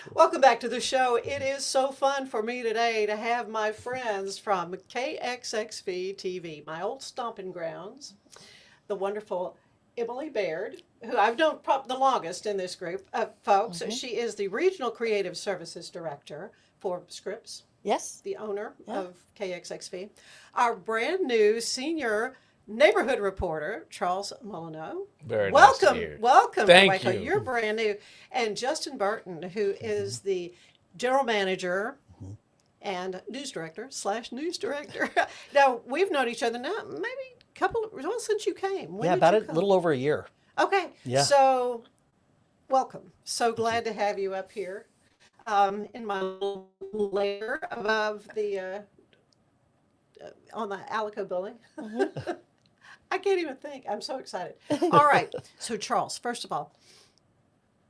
Welcome back to the show. It is so fun for me today to have my friends from KXXV TV, my old stomping grounds, the wonderful Emily Baird, who I've known the longest in this group of folks. Hmm. She is the Regional Creative Services Director for Scripps, Yes. the owner Yeah. of KXXV. Our brand new senior neighborhood reporter, Charles Molineaux. Very nice to Welcome, hear. welcome to Thank Waco. you. You're brand new. And Justin Burton, who is the general manager and news director slash news director. Now, we've known each other now, maybe a couple, well, since you came. When Yeah, did about you a come? little over a year. Okay. Yeah. So, welcome. So glad to have you up here in my little lair above on the Alico building. I can't even think. I'm so excited. All right. So, Charles, first of all,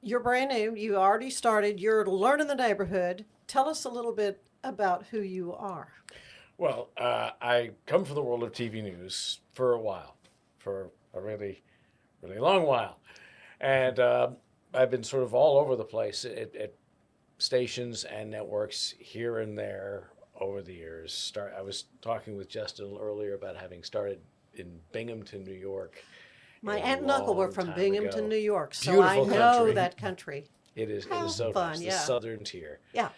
you're brand new. You already started. You're learning the neighborhood. Tell us a little bit about who you are. Well, I come from the world of TV news for a while, for a really, really long while. And I've been sort of all over the place at stations and networks here and there over the years. I was talking with Justin earlier about having started in Binghamton, New York. My a aunt and uncle were long from time Binghamton, ago. New York, so I Beautiful know country. that country. It How is so fun, nice, the yeah. southern tier. Yeah.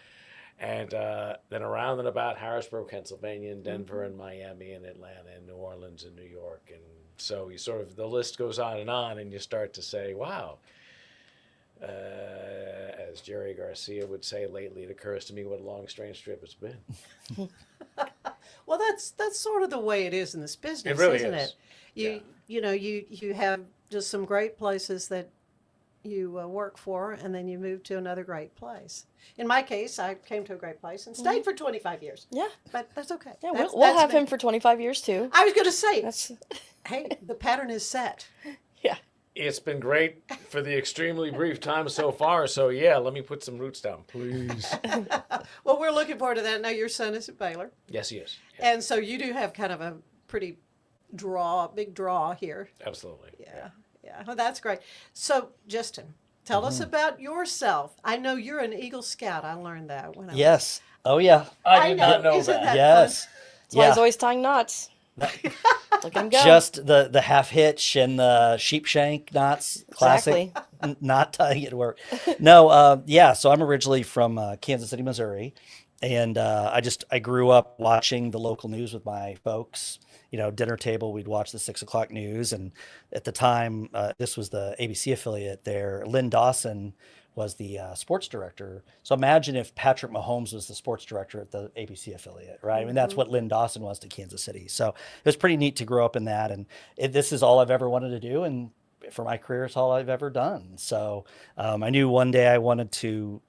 And then around and about Harrisburg, Pennsylvania, and Denver, and Miami, and Atlanta, and New Orleans, and New York. And so you sort of, the list goes on, and you start to say, wow. As Jerry Garcia would say lately, it occurs to me what a long, strange trip it's been. Well, that's sort of the way it is in this business, It really isn't is. it? You have just some great places that you work for, and then you move to another great place. In my case, I came to a great place and stayed for 25 years, Yeah. but that's okay. Yeah. That's, We'll that's have me. him for 25 years too. I was going to say, That's. hey, the pattern is set. Yeah. It's been great for the extremely brief time so far. So, yeah, let me put some roots down, please. Well, we're looking forward to that. Now, your son is at Baylor, Yes, he is. Yeah, and so you do have kind of a pretty big draw here. absolutely. Yeah, yeah. Well, that's great. So, Justin, tell us about yourself. I know you're an Eagle Scout. I learned that when I was. Yes. Oh, yeah. I did not know Isn't that. that Yes. That's why Yeah. he's always tying knots. Look at him go. Just the half hitch and the sheep shank knots. Classic. Not tying it to work. No, yeah. So I'm originally from Kansas City, Missouri. And I grew up watching the local news with my folks. Dinner table, we'd watch the 6 o'clock news. And at the time, this was the ABC affiliate there. Lynn Dawson was the sports director. So imagine if Patrick Mahomes was the sports director at the ABC affiliate, right? I mean, that's what Lynn Dawson was to Kansas City. So it was pretty neat to grow up in that. And this is all I've ever wanted to do. And for my career, it's all I've ever done. So I knew one day I wanted to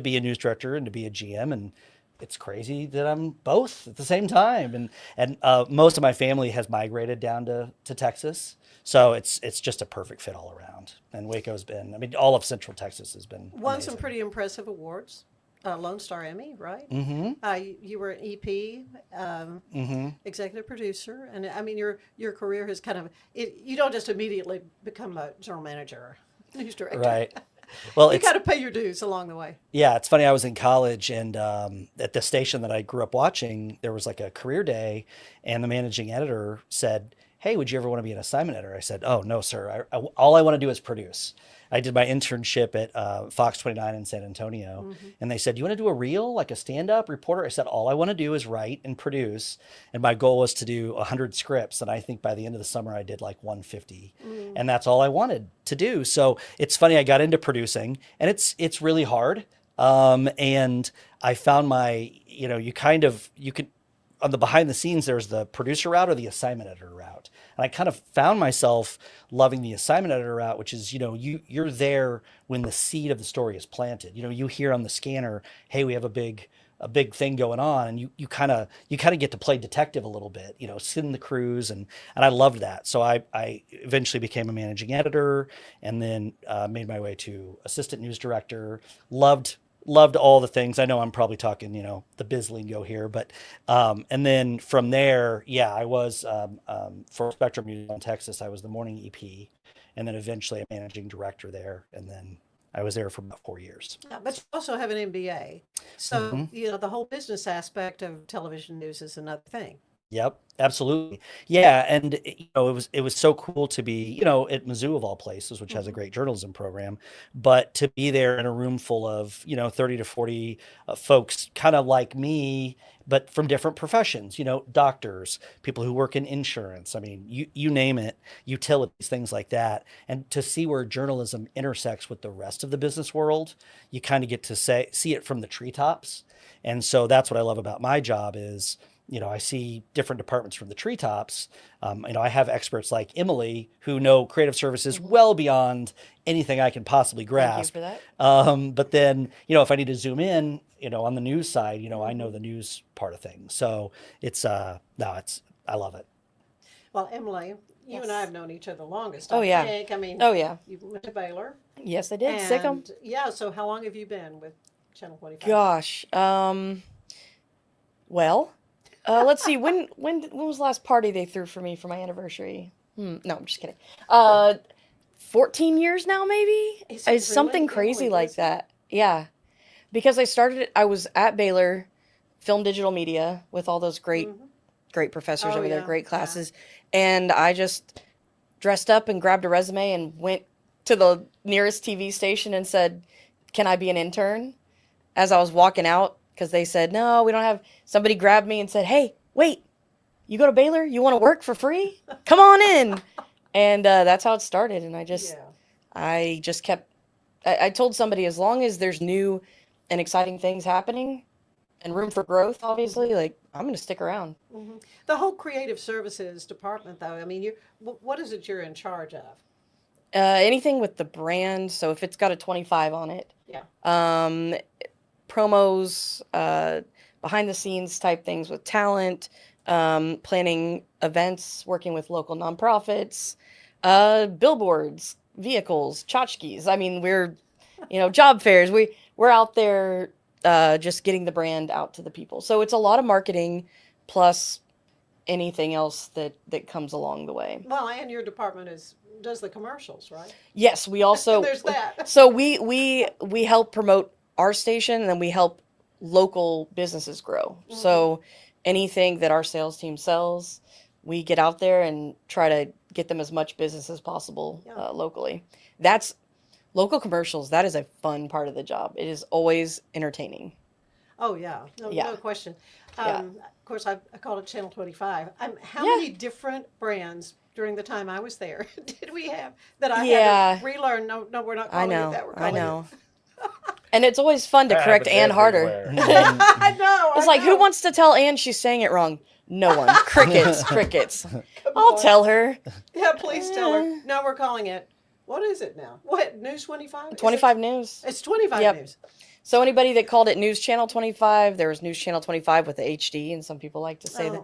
be a news director and to be a GM. And it's crazy that I'm both at the same time. And most of my family has migrated down to Texas. So it's just a perfect fit all around. And Waco's been, I mean, all of Central Texas has been Won some amazing. pretty impressive awards. Lone Star Emmy, right? Mm-hmm. You were an EP, Mm-hmm. executive producer, and I mean your career has kind of you don't just immediately become a general manager, or news director. Right. Well, You it's got to pay your dues along the way. yeah, it's funny. I was in college, and at the station that I grew up watching, there was like a career day, and the managing editor said, "Hey, would you ever want to be an assignment editor?" I said, "Oh no, sir. All I want to do is produce." I did my internship at Fox 29 in San Antonio, and they said, "You want to do a reel, like a stand-up reporter?" I said, "All I want to do is write and produce," and my goal was to do 100 scripts, and I think by the end of the summer I did like 150, and that's all I wanted to do. So it's funny. I got into producing, and it's really hard. And I found you could on the behind the scenes, there's the producer route or the assignment editor route. And I kind of found myself loving the assignment editor route, which is, you're there when the seed of the story is planted. You hear on the scanner, "Hey, we have a big thing going on," and you kind of get to play detective a little bit, sit in the crews, and I loved that. So I eventually became a managing editor, and then made my way to assistant news director. Loved all the things. I know I'm probably talking, the biz lingo here, but and then from there, yeah, I was for Spectrum News in Texas. I was the morning EP, and then eventually a managing director there, and then I was there for about 4 years. Yeah, but you also have an MBA. So, Mhm. the whole business aspect of television news is another thing. Yep, absolutely. Yeah, and it was so cool to be, at Mizzou of all places, which has a Mhm. great journalism program, but to be there in a room full of, 30 to 40 folks kind of like me, but from different professions, doctors, people who work in insurance, I mean, you name it, utilities, things like that. And to see where journalism intersects with the rest of the business world, you kind of get to see it from the treetops. And so that's what I love about my job is, I see different departments from the treetops. I have experts like Emily who know creative services Mhm. well beyond anything I can possibly Thank you grasp. for that. But then, if I need to zoom in, on the news side, I know Mhm. the news part of things. So it's, no, I love it. Well, Emily, you and I have Yes. known each other the longest, Oh I yeah. think. I mean, Oh yeah. you went to Baylor. Yes, I did. Sick 'em. And yeah, so how long have you been with Channel 25? Gosh. Well, let's see. When was the last party they threw for me for my anniversary? No, I'm just kidding. Uh, 14 years now, maybe? Is It's it something really, crazy Emily? like Is it? that. Yeah. Because I was at Baylor, film digital media with all those Hmm. great professors Oh, over there, yeah, great yeah. classes. And I just dressed up and grabbed a resume and went to the nearest TV station and said, "Can I be an intern?" As I was walking out, because they said, "No, we don't have." Somebody grabbed me and said, "Hey, wait, you go to Baylor? You want to work for free? Come on in." And that's how it started. And Yeah. I just kept, I told somebody, as long as there's new and exciting things happening and room for growth, Hmm. obviously, like, I'm going to stick around. Hmm. The whole creative services department, though, I mean, what is it you're in charge of? Anything with the brand, so if it's got a 25 on it, Yeah. um, promos, behind the scenes type things with talent, planning events, working with local nonprofits, billboards, vehicles, tchotchkes. I mean, job fairs. We're out there just getting the brand out to the people. So it's a lot of marketing plus anything else that comes along the way. Well, and your department does the commercials, right? Yes, we also There's that. so we help promote our station and then we help local businesses grow. Hmm. So anything that our sales team sells, we get out there and try to get them as much business as possible Yeah. locally. That's local commercials. That is a fun part of the job. It is always entertaining. Oh, yeah. No, Yeah, no question. yeah, Of course, I called it Channel 25. How yeah, many different brands during the time I was there did we have that I had to yeah. relearn? No, no, we're not calling it that. We're I calling it. know. And it's always fun to That correct happens Ann harder. everywhere. Mhm. I know, It's I like, who know. wants to tell Ann she's saying it wrong? No one. Crickets, crickets. Good I'll point. tell her. Yeah, please tell her. Eh, No, we're calling it. What is it now? What, News 25? Is it? 25 News. It's 25 Yep. News. So anybody that called it News Channel 25, there was News Channel 25 with the HD, and some people like to say that.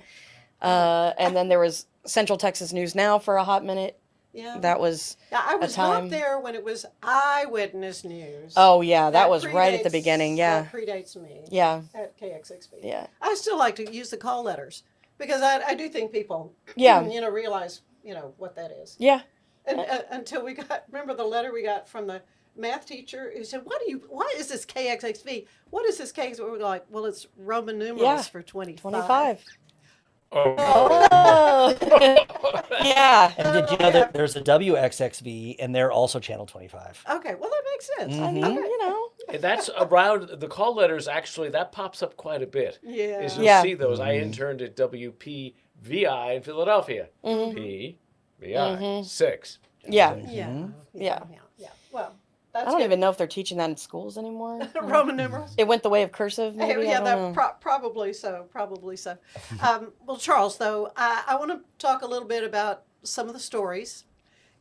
Oh, oh. And then there was Central Texas News Now for a hot minute. Yeah. That was Now, I a was not time. there when it was Eyewitness News. Oh yeah, that That was right at the beginning. predates Yeah, that predates me yeah, at KXXV. yeah, I still like to use the call letters because I do think people, yeah, realize, what that is. yeah. And until we remember the letter we got from the math teacher who said, what is this KXXV? What is this KXXV? We're like, well, it's Roman numerals Yeah. for 25. 25. Oh, Oh, yeah. And did you know that there's a WXXV and they're also channel 25? Okay, well, that makes sense. I mean, and that's around the call letters. Actually, that pops up quite a bit. Yeah. Is you'll Yeah. see those. I Mhm. interned at WPVI in Philadelphia. Mhm. PVI Mhm. 6. Yeah. Yeah. Mhm. Yeah. Well, I that's don't good. even know if they're teaching that in schools anymore. Roman numerals. It went the way of cursive, maybe. Yeah, I that don't know. probably so. Probably so. Well, Charles, though, I want to talk a little bit about some of the stories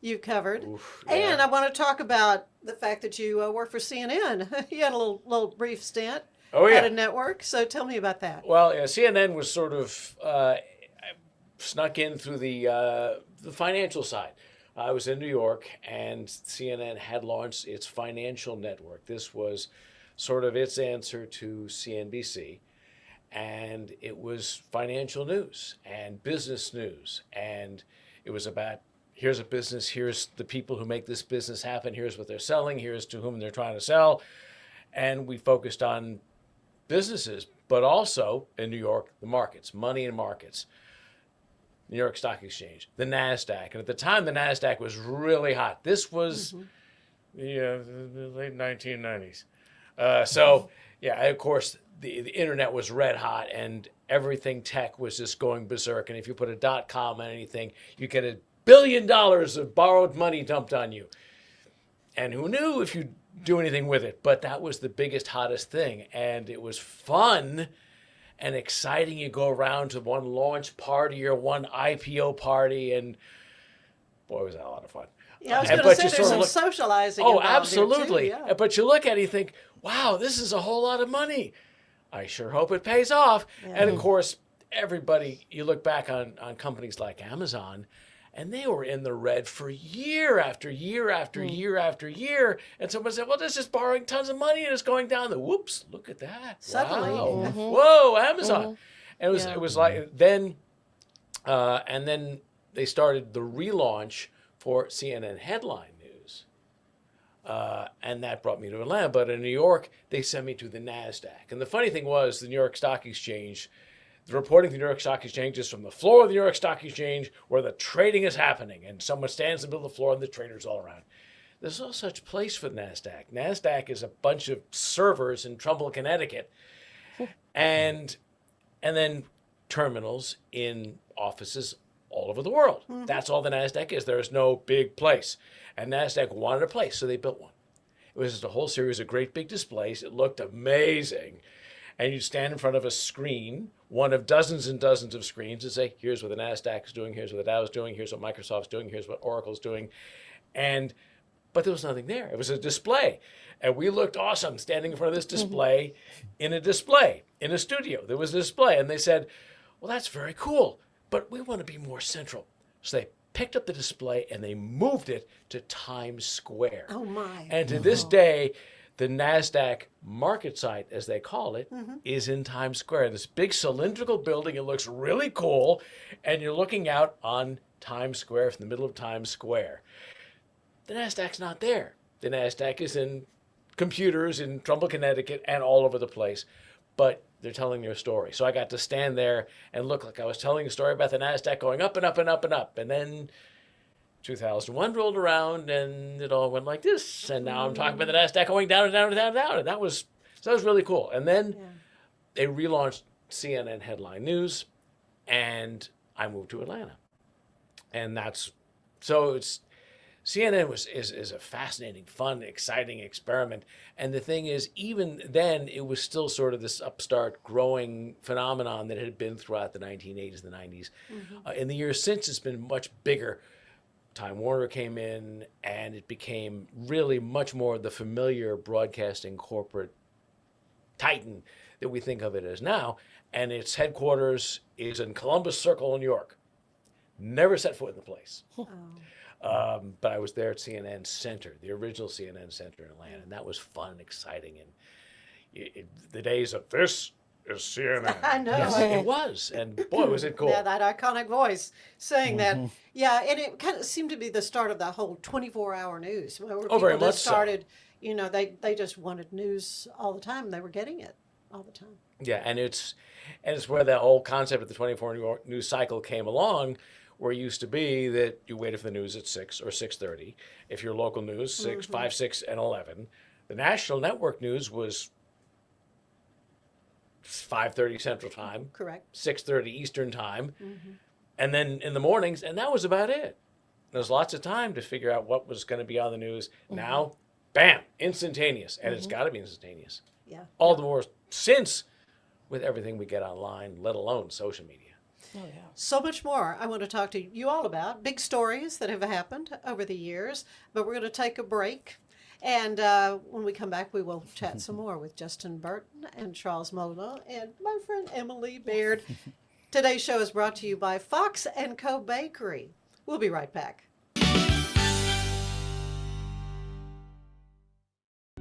you've covered, Oof, and yeah. I want to talk about the fact that you work for CNN. You had a little brief stint Oh at a yeah. network, so tell me about that. Well, yeah, CNN was sort of snuck in through the financial side. I was in New York, and CNN had launched its financial network. This was sort of its answer to CNBC, and it was financial news and business news, and it was about here's a business, here's the people who make this business happen, here's what they're selling, here's to whom they're trying to sell. And we focused on businesses, but also in New York, the markets, money and markets. New York Stock Exchange, the NASDAQ. And at the time, the NASDAQ was really hot. This was the late 1990s. So, yeah, of course, the internet was red hot and everything tech was just going berserk. And if you put a .com on anything, you get $1 billion of borrowed money dumped on you. And who knew if you do anything with it? But that was the biggest, hottest thing. And it was fun and exciting. You go around to one launch party or one IPO party, and boy, was that a lot of fun. Yeah, I was going to say there's some socializing. Oh, involved here, too, absolutely. yeah. But you look at it, you think, wow, this is a whole lot of money. I sure hope it pays off. Yeah. And of course, everybody, you look back on companies like Amazon, and they were in the red for year after year after year after year. And someone said, well, this is borrowing tons of money and it's going down. Whoops, look at that. Suddenly. Wow. Whoa, Amazon. And Yeah. it was like, then, and then they started the relaunch for CNN headline news. And that brought me to Atlanta. But in New York, they sent me to the NASDAQ. And the funny thing was, the New York Stock Exchange, the reporting of the New York Stock Exchange is from the floor of the New York Stock Exchange where the trading is happening. And someone stands in the middle of the floor and the traders all around. There's no such place for the NASDAQ. NASDAQ is a bunch of servers in Trumbull, Connecticut. And then terminals in offices all over the world. That's all the NASDAQ is. There is no big place. And NASDAQ wanted a place, so they built one. It was just a whole series of great big displays. It looked amazing. And you'd stand in front of a screen, one of dozens and dozens of screens, and say, here's what the NASDAQ is doing, here's what the Dow is doing, here's what Microsoft's doing, here's what Oracle's doing. But there was nothing there. It was a display. And we looked awesome standing in front of this display, in a studio. There was a display. And they said, well, that's very cool, but we want to be more central. So they picked up the display and they moved it to Times Square. Oh, my. And to this day, the NASDAQ market site, as they call it, is in Times Square. This big cylindrical building. It looks really cool. And you're looking out on Times Square from the middle of Times Square. The NASDAQ's not there. The NASDAQ is in computers in Trumbull, Connecticut, and all over the place. But they're telling their story. So I got to stand there and look like I was telling a story about the NASDAQ going up and up and up and up. And then 2001 rolled around and it all went like this. And now I'm talking about the NASDAQ going down and down and down and down. And that was really cool. And then they relaunched CNN headline news and I moved to Atlanta. And CNN is a fascinating, fun, exciting experiment. And the thing is, even then, it was still sort of this upstart growing phenomenon that had been throughout the 1980s and the 90s. In the years since, it's been much bigger. Time Warner came in, and it became really much more the familiar broadcasting corporate titan that we think of it as now. And its headquarters is in Columbus Circle, New York. Never set foot in the place. But I was there at CNN Center, the original CNN Center in Atlanta, and that was fun and exciting. And the days of this is CNN. I know. Yes, it was. And boy, was it cool. Yeah, that iconic voice saying that. Yeah, and it kind of seemed to be the start of that whole 24-hour news. Where people very much just started, they just wanted news all the time. They were getting it all the time. Yeah, and it's where the whole concept of the 24-hour news cycle came along, where it used to be that you waited for the news at 6 or 6:30. If your local news, 6, 5, 6, and 11. The national network news was 5:30 Central Time. Correct. 6:30 Eastern Time. And then in the mornings, and that was about it. There's lots of time to figure out what was going to be on the news. Now, bam, instantaneous. And it's got to be instantaneous. Yeah. All the more since with everything we get online, let alone social media. Oh, yeah. So much more I want to talk to you all about. Big stories that have happened over the years. But we're going to take a break. And when we come back, we will chat some more with Justin Burton and Charles Molineaux and my friend Emily Baird. Today's show is brought to you by Fox & Co. Bakery. We'll be right back.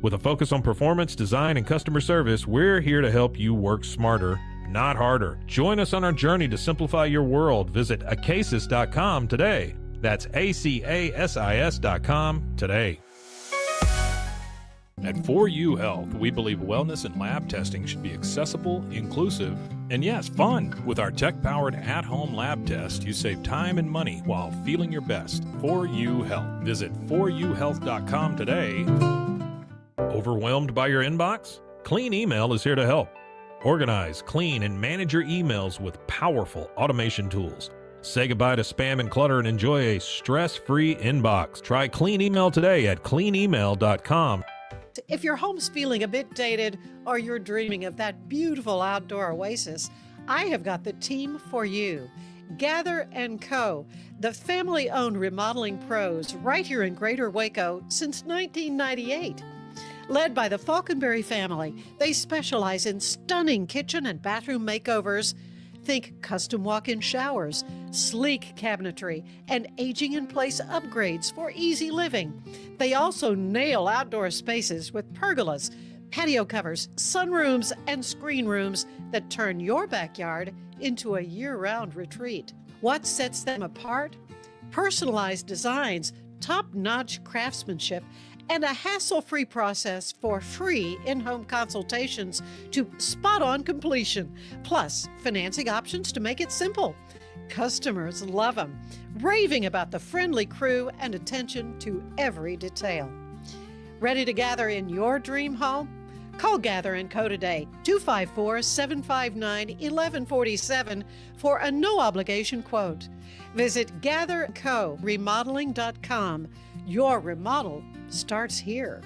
With a focus on performance, design, and customer service, we're here to help you work smarter, not harder. Join us on our journey to simplify your world. Visit acasis.com today. That's ACASIS.com today. At 4U Health, we believe wellness and lab testing should be accessible, inclusive, and yes, fun. With our tech-powered at-home lab test, you save time and money while feeling your best. 4U Health. Visit 4uhealth.com today. Overwhelmed by your inbox? Clean Email is here to help. Organize, clean, and manage your emails with powerful automation tools. Say goodbye to spam and clutter and enjoy a stress-free inbox. Try Clean Email today at cleanemail.com. If your home's feeling a bit dated or you're dreaming of that beautiful outdoor oasis, I have got the team for you. Gather & Co., the family-owned remodeling pros right here in Greater Waco since 1998. Led by the Falconberry family, they specialize in stunning kitchen and bathroom makeovers. Think custom walk-in showers, sleek cabinetry, and aging-in-place upgrades for easy living. They also nail outdoor spaces with pergolas, patio covers, sunrooms, and screen rooms that turn your backyard into a year-round retreat. What sets them apart? Personalized designs, top-notch craftsmanship, and a hassle-free process for free in-home consultations to spot-on completion, plus financing options to make it simple. Customers love them, raving about the friendly crew and attention to every detail. Ready to gather in your dream home? Call Gather & Co. today, 254-759-1147 for a no-obligation quote. Visit GatherCoRemodeling.com. Your remodel starts here.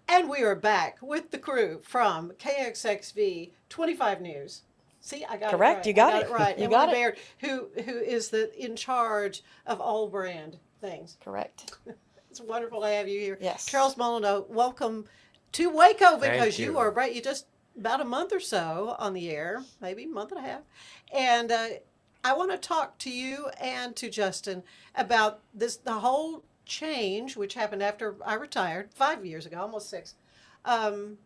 And we are back with the crew from KXXV 25 News. See, I got Correct. it right. You got I it. right. You Emily got it. Baird, who is in charge of all brand things. Correct. It's wonderful to have you here. Yes. Charles Molineaux, welcome to Waco because Thank you you. are right. You just about a month or so on the air, maybe a month and a half, and I want to talk to you and to Justin about the whole change which happened after I retired 5 years ago, almost 6, to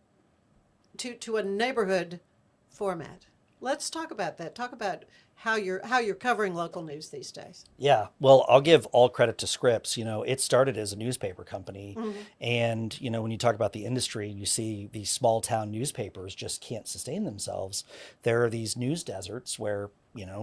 a neighborhood format. Let's talk about that. Talk about how you're covering local news these days. Yeah, well, I'll give all credit to Scripps. It started as a newspaper company. Mm-hmm. And, when you talk about the industry, you see these small town newspapers just can't sustain themselves. There are these news deserts where,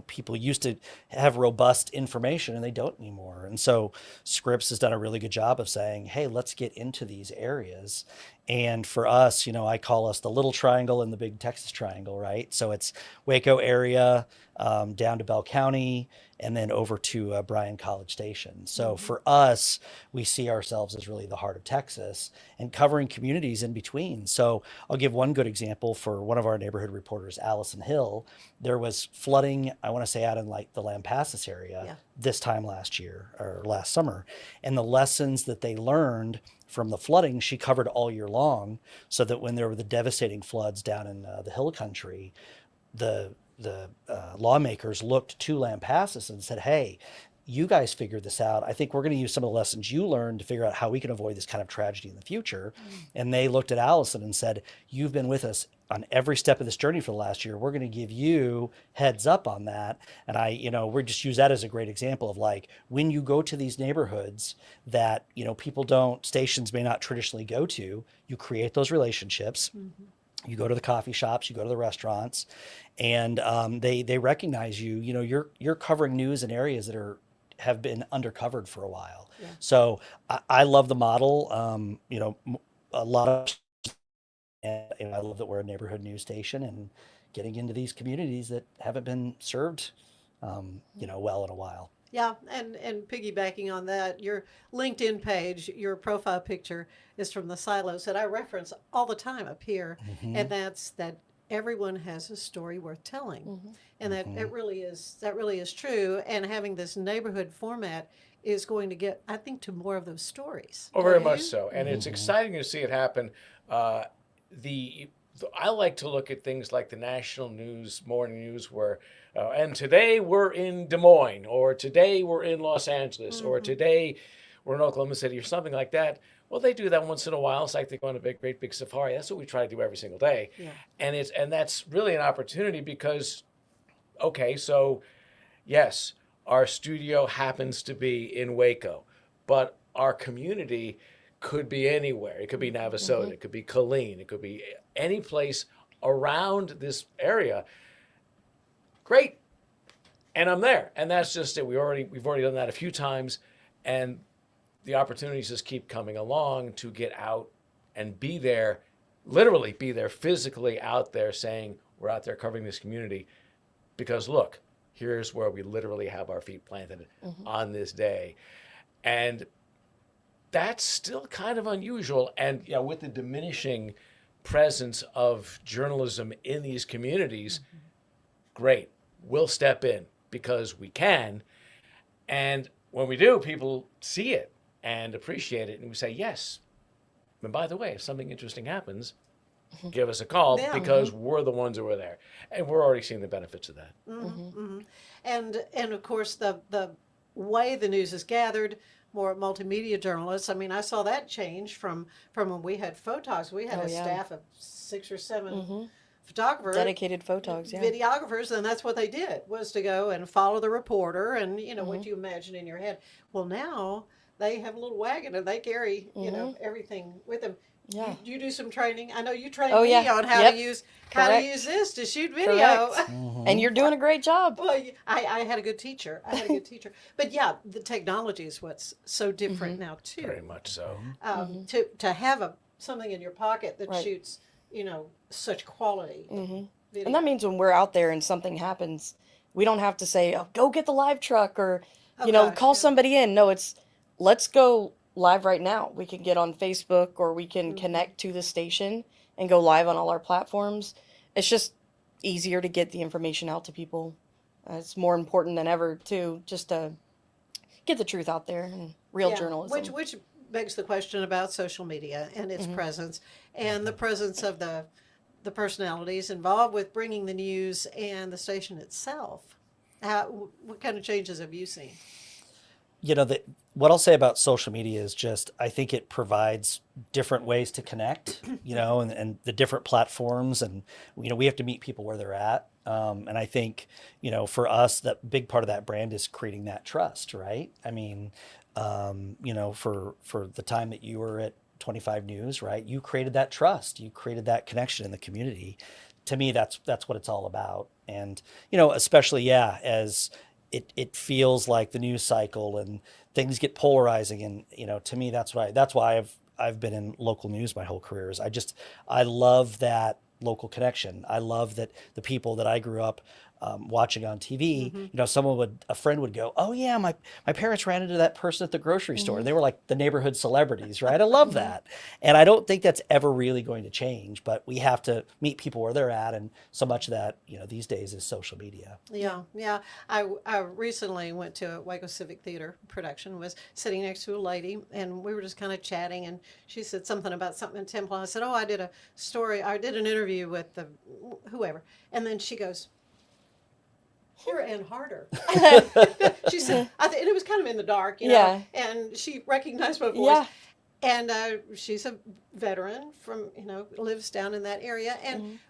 people used to have robust information and they don't anymore. And so Scripps has done a really good job of saying, hey, let's get into these areas. And for us, I call us the little triangle in the big Texas triangle, right? So it's Waco area, down to Bell County, and then over to Bryan College Station. So for us, we see ourselves as really the heart of Texas and covering communities in between. So I'll give one good example for one of our neighborhood reporters, Allison Hill. There was flooding, I want to say out in like the Lampasas area this time last year or last summer. And the lessons that they learned from the flooding, she covered all year long, so that when there were the devastating floods down in the hill country, the lawmakers looked to Lampasas and said, hey, you guys figured this out. I think we're going to use some of the lessons you learned to figure out how we can avoid this kind of tragedy in the future. And they looked at Allison and said, you've been with us on every step of this journey for the last year. We're going to give you heads up on that. And we just use that as a great example of like, when you go to these neighborhoods that, stations may not traditionally go to, you create those relationships. Mm-hmm. You go to the coffee shops, you go to the restaurants, and they recognize you. You're covering news in areas that have been undercovered for a while. Yeah. So I love the model. A lot of, and I love that we're a neighborhood news station and getting into these communities that haven't been served, well in a while. Yeah, and piggybacking on that, your LinkedIn page, your profile picture is from the silos that I reference all the time up here, and that's that everyone has a story worth telling, and that really is true. And having this neighborhood format is going to get, I think, to more of those stories. Oh, very much so, and it's exciting to see it happen. The I like to look at things like the national news, morning news, where, and today we're in Des Moines, or today we're in Los Angeles, or today we're in Oklahoma City, or something like that. Well, they do that once in a while. It's like they go on a great big safari. That's what we try to do every single day. Yeah. And that's really an opportunity because, okay, so yes, our studio happens to be in Waco, but our community could be anywhere. It could be Navasota, it could be Killeen, it could be any place around this area. Great. And I'm there. And that's just it. We've already done that a few times, and the opportunities just keep coming along to get out and be there, literally be there, physically out there, saying we're out there covering this community because look, here's where we literally have our feet planted on this day. And that's still kind of unusual. And with the diminishing presence of journalism in these communities, great, we'll step in because we can. And when we do, people see it and appreciate it, and we say yes. And by the way, if something interesting happens, give us a call because we're the ones who are there, and we're already seeing the benefits of that. And of course the way the news is gathered, more multimedia journalists. I mean, I saw that change from when we had photogs. We had a staff of 6 or 7 photographers, Dedicated photogs, videographers, and that's what they did, was to go and follow the reporter and what you imagine in your head. Well, now they have a little wagon and they carry everything with them. Yeah. You do some training. I know you trained Oh, me yeah. on how Yep. to use Correct. this to shoot video. Correct. And you're doing a great job. Well, I had a good teacher. But yeah, the technology is what's so different now too. Very much so. To have something in your pocket that Right. shoots, such quality video. And that means when we're out there and something happens, we don't have to say, "Oh, go get the live truck," or gosh, call yeah. somebody in. No, it's let's go live right now. We can get on Facebook or we can connect to the station and go live on all our platforms. It's just easier to get the information out to people. It's more important than ever too, just to get the truth out there and real Yeah, journalism. which begs the question about social media and its presence and the presence of the personalities involved with bringing the news and the station itself. What kind of changes have you seen? What I'll say about social media is just, I think it provides different ways to connect, and the different platforms, and, we have to meet people where they're at. And I think, for us, that big part of that brand is creating that trust, right? I mean, for the time that you were at 25 News, right? You created that trust, you created that connection in the community. To me, that's what it's all about. And, especially, as it feels like the news cycle and things get polarizing, and to me that's why I've been in local news my whole career. Is I love that local connection. I love that the people that I grew up watching on TV, a friend would go, "Oh yeah, my parents ran into that person at the grocery store." And they were like the neighborhood celebrities, right? I love that. And I don't think that's ever really going to change, but we have to meet people where they're at. And so much of that, these days is social media. Yeah. I recently went to a Waco Civic Theater production, was sitting next to a lady, and we were just kind of chatting, and she said something about something in Temple. I said, "Oh, I did an interview with the whoever." And then she goes, "You're Ann Harder." She said, and it was kind of in the dark, and she recognized my voice. Yeah. And she's a veteran from, lives down in that area. And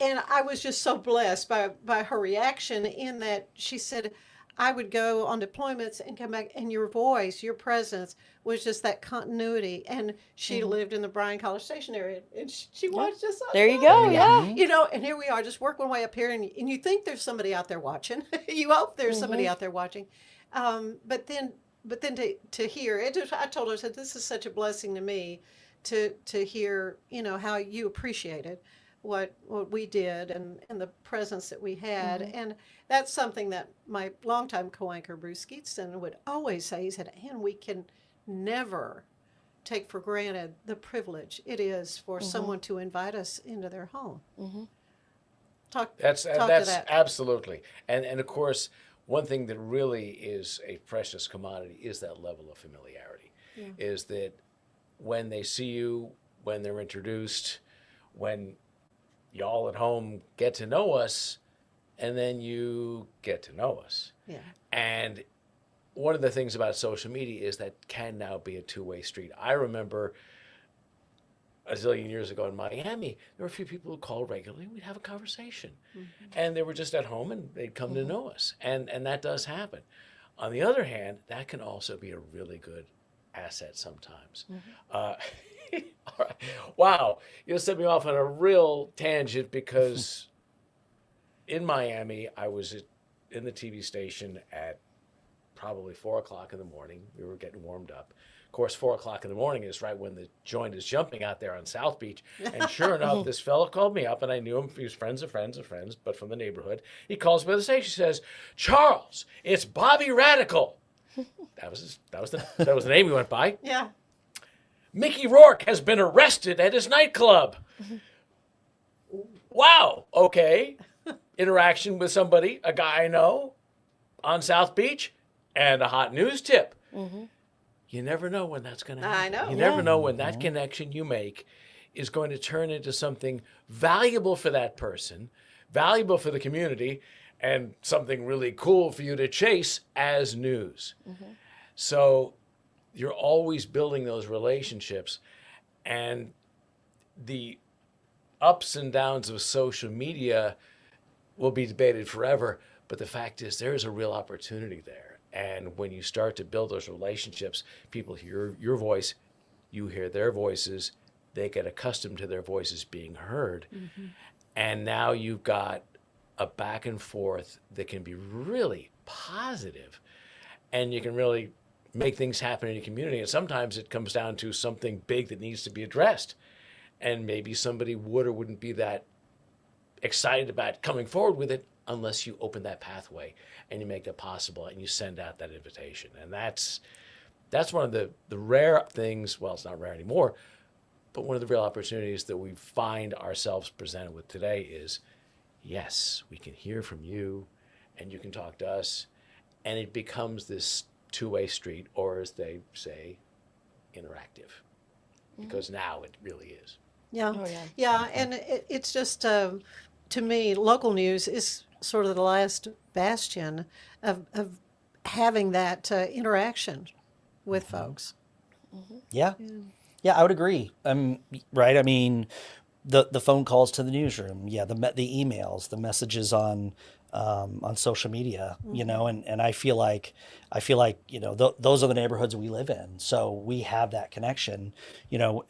and I was just so blessed by her reaction, in that she said, "I would go on deployments and come back, and your voice, your presence was just that continuity." And she lived in the Bryan College Station area, and she watched us. There you go, yeah. And here we are, just working our way up here, and you think there's somebody out there watching. You hope there's somebody out there watching. But then to hear it, I told her, I said, "This is such a blessing to me to hear, how you appreciated what we did and the presence that we had." And that's something that my longtime co-anchor Bruce Skeetston would always say. He said, "Ann, we can never take for granted the privilege it is for someone to invite us into their home." Talk to that. Absolutely. And of course, one thing that really is a precious commodity is that level of familiarity. Is that when they see you, when they're introduced, when y'all at home get to know us, and then you get to know us. Yeah. And one of the things about social media is that can now be a two-way street. I remember a zillion years ago in Miami, there were a few people who called regularly. We'd have a conversation. And they were just at home and they'd come to know us. And that does happen. On the other hand, that can also be a really good asset sometimes. All right. Wow. You set me off on a real tangent because in Miami, I was in the TV station at probably 4 o'clock in the morning. We were getting warmed up. Of course, 4 o'clock in the morning is right when the joint is jumping out there on South Beach. And sure enough, this fellow called me up, and I knew him. He was friends of friends of friends, but from the neighborhood. He calls me by the station. He says, "Charles, it's Bobby Radical." That was the name he went by. Yeah. "Mickey Rourke has been arrested at his nightclub." Wow. Okay. Interaction with somebody, a guy I know, on South Beach, and a hot news tip. You never know when that's going to happen. I know. You never know when that connection you make is going to turn into something valuable for that person, valuable for the community, and something really cool for you to chase as news. So you're always building those relationships, and the ups and downs of social media will be debated forever. But the fact is, there is a real opportunity there. And when you start to build those relationships, people hear your voice, you hear their voices, they get accustomed to their voices being heard. And now you've got a back and forth that can be really positive, and you can really make things happen in your community. And sometimes it comes down to something big that needs to be addressed. And maybe somebody would or wouldn't be that excited about coming forward with it unless you open that pathway and you make it possible and you send out that invitation. And that's one of the rare things, well, it's not rare anymore, but one of the real opportunities that we find ourselves presented with today is, yes, we can hear from you and you can talk to us, and it becomes this two-way street, or as they say, interactive, because now it really is. Yeah. Oh, yeah. Yeah. And it's just, to me, local news is sort of the last bastion of having that interaction with folks. Yeah. Yeah, I would agree. Right. I mean, the phone calls to the newsroom, yeah, the emails, the messages on social media, you know, and I feel like you know those are the neighborhoods we live in, so we have that connection. You know,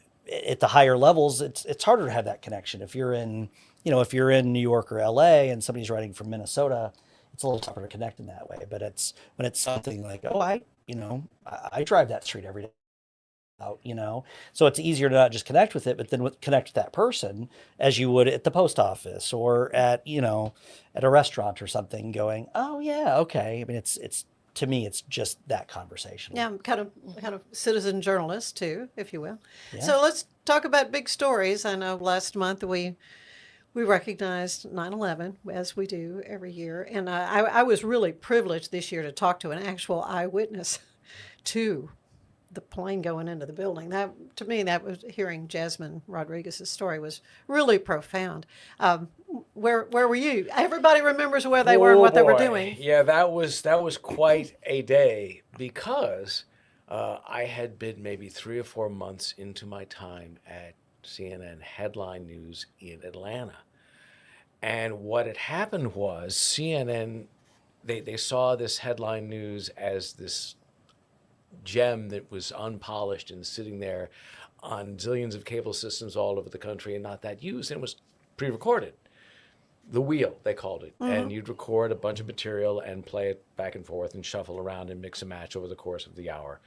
at the higher levels, it's harder to have that connection. If you're in New York or LA and somebody's writing from Minnesota, it's a little tougher to connect in that way. But when it's something like, oh, I drive that street every day. You know, so it's easier to not just connect with it, but then connect with that person as you would at the post office or at a restaurant or something, going, oh yeah, okay. I mean, it's to me, it's just that conversation. Yeah, kind of citizen journalist too, if you will. Yeah. So let's talk about big stories. I know last month we recognized 9/11, as we do every year, and I was really privileged this year to talk to an actual eyewitness to the plane going into the building. That, to me, that was hearing Jasmine Rodriguez's story was really profound. Where were you? Everybody remembers where they were and what they were doing. Yeah, that was quite a day, because I had been maybe 3 or 4 months into my time at CNN headline news in Atlanta. And what had happened was CNN, they saw this headline news as this gem that was unpolished and sitting there on zillions of cable systems all over the country and not that used, and it was pre-recorded. The wheel, they called it. And you'd record a bunch of material and play it back and forth and shuffle around and mix and match over the course of the hour.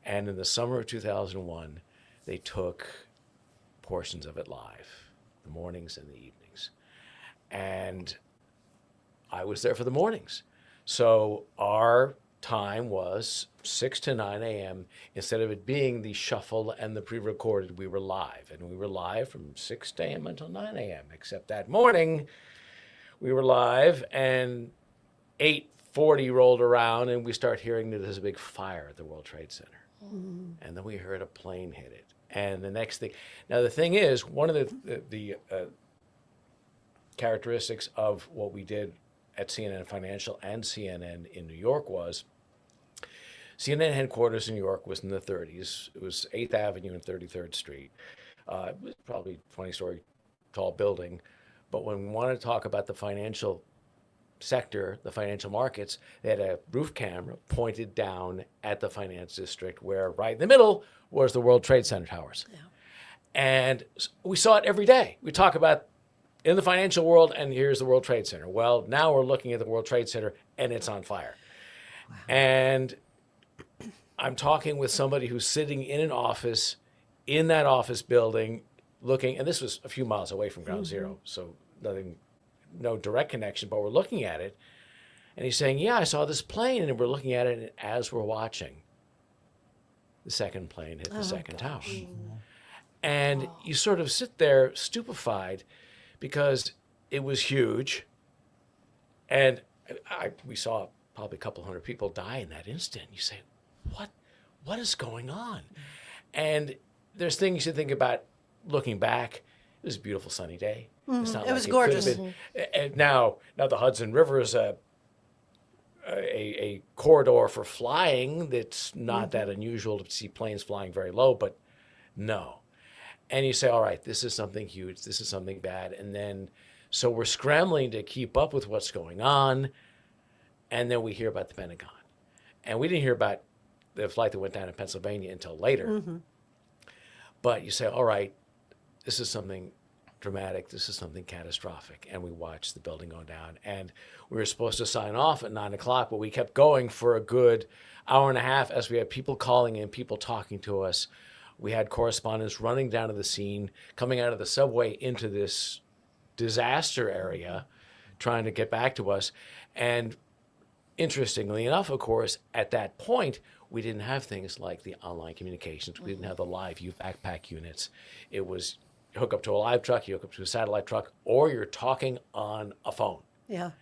And in the summer of 2001, they took portions of it live, the mornings and the evenings. And I was there for the mornings. So our time was 6 to 9 a.m. Instead of it being the shuffle and the pre-recorded, we were live. And we were live from 6 a.m. until 9 a.m. Except that morning, we were live, and 8:40 rolled around, and we start hearing that there's a big fire at the World Trade Center. And then we heard a plane hit it. And the next thing, now the thing is, one of the characteristics of what we did at CNN Financial and CNN in New York was CNN headquarters in New York was in the 30s. It was 8th Avenue and 33rd Street. It was probably a 20-story tall building. But when we wanted to talk about the financial sector, the financial markets, they had a roof camera pointed down at the finance district where right in the middle was the World Trade Center towers. Yeah. And we saw it every day. We talk about in the financial world, and here's the World Trade Center. Well, now we're looking at the World Trade Center, and it's on fire. Wow. And I'm talking with somebody who's sitting in an office, in that office building, looking, and this was a few miles away from Ground Zero, so no direct connection, but we're looking at it, and he's saying, yeah, I saw this plane, and we're looking at it, and as we're watching, the second plane hit the second tower. And you sort of sit there stupefied because it was huge, and we saw probably a couple hundred people die in that instant. You say, what is going on? And there's things you think about looking back. It was a beautiful sunny day. It's not It was like gorgeous. could have been. And now the Hudson River is a corridor for flying that's not that unusual to see planes flying very low, but no. And you say, all right, this is something huge. This is something bad. And then, so we're scrambling to keep up with what's going on. And then we hear about the Pentagon. And we didn't hear about the flight that went down in Pennsylvania until later. But you say, all right, this is something dramatic. This is something catastrophic. And we watched the building go down. And we were supposed to sign off at 9 o'clock, but we kept going for a good hour and a half as we had people calling in, people talking to us. We had correspondents running down to the scene, coming out of the subway into this disaster area, trying to get back to us. And interestingly enough, of course, at that point, we didn't have things like the online communications. We didn't have the live view backpack units. It was you hook up to a live truck, you hook up to a satellite truck, or you're talking on a phone. Yeah.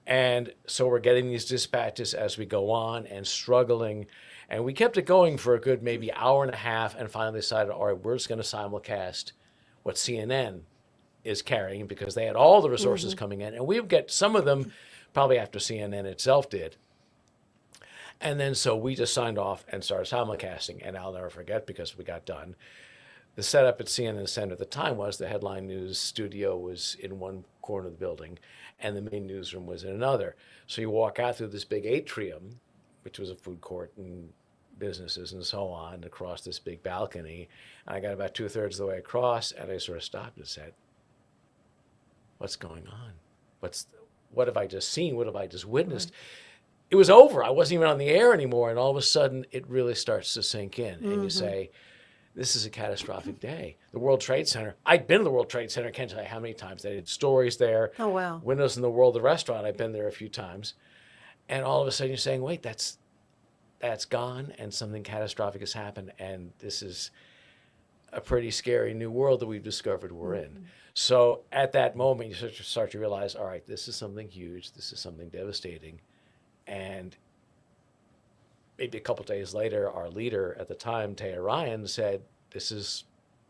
And so we're getting these dispatches as we go on and struggling. And we kept it going for a good maybe hour and a half and finally decided, all right, we're just going to simulcast what CNN is carrying because they had all the resources coming in. And we would get some of them probably after CNN itself did. And then so we just signed off and started simulcasting. And I'll never forget because we got done. The setup at CNN Center at the time was the headline news studio was in one corner of the building and the main newsroom was in another. So you walk out through this big atrium, which was a food court and businesses and so on, across this big balcony. And I got about 2/3 of the way across and I sort of stopped and said, what's going on? What have I just seen? What have I just witnessed? It was over. I wasn't even on the air anymore. And all of a sudden it really starts to sink in and you say, this is a catastrophic day. The World Trade Center. I'd been to the World Trade Center. I can't tell you how many times. They did stories there. Oh, wow. Windows in the World, the restaurant. I've been there a few times. And all of a sudden you're saying, wait, that's gone and something catastrophic has happened. And this is a pretty scary new world that we've discovered we're in. So at that moment, you start to realize, all right, this is something huge. This is something devastating. And maybe a couple days later, our leader at the time, Taya Ryan, said, this is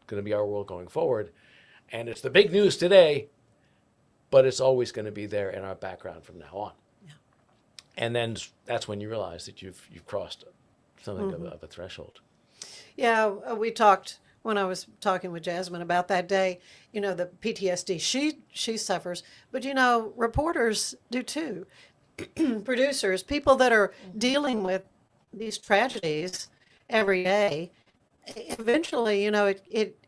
going to be our world going forward. And it's the big news today, but it's always going to be there in our background from now on. Yeah. And then that's when you realize that you've crossed something of a threshold. Yeah, we talked when I was talking with Jasmine about that day, you know, the PTSD she suffers, but, you know, reporters do too. Producers, people that are dealing with these tragedies every day, eventually, you know, it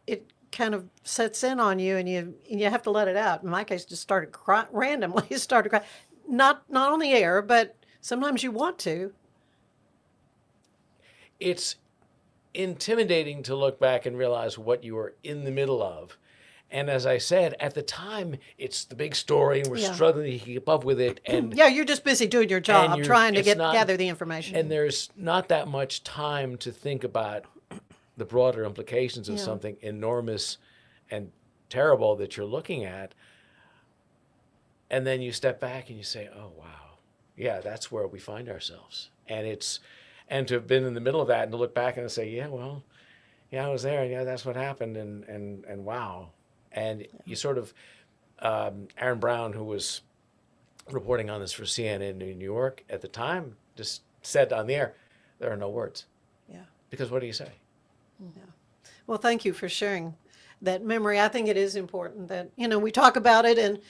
kind of sets in on you and you have to let it out. In my case, just started crying, randomly started crying. Not on the air, but sometimes you want to. It's intimidating to look back and realize what you were in the middle of. And as I said, at the time, it's the big story and we're struggling to keep up with it. And yeah, you're just busy doing your job, trying to gather the information. And there's not that much time to think about the broader implications of something enormous and terrible that you're looking at. And then you step back and you say, oh, wow. Yeah, that's where we find ourselves. And to have been in the middle of that and to look back and say, yeah, well, yeah, I was there. And yeah, that's what happened. And wow. And you sort of Aaron Brown, who was reporting on this for CNN in New York at the time, just said on the air, there are no words. Yeah. Because what do you say? Well, thank you for sharing that memory. I think it is important that, we talk about it, and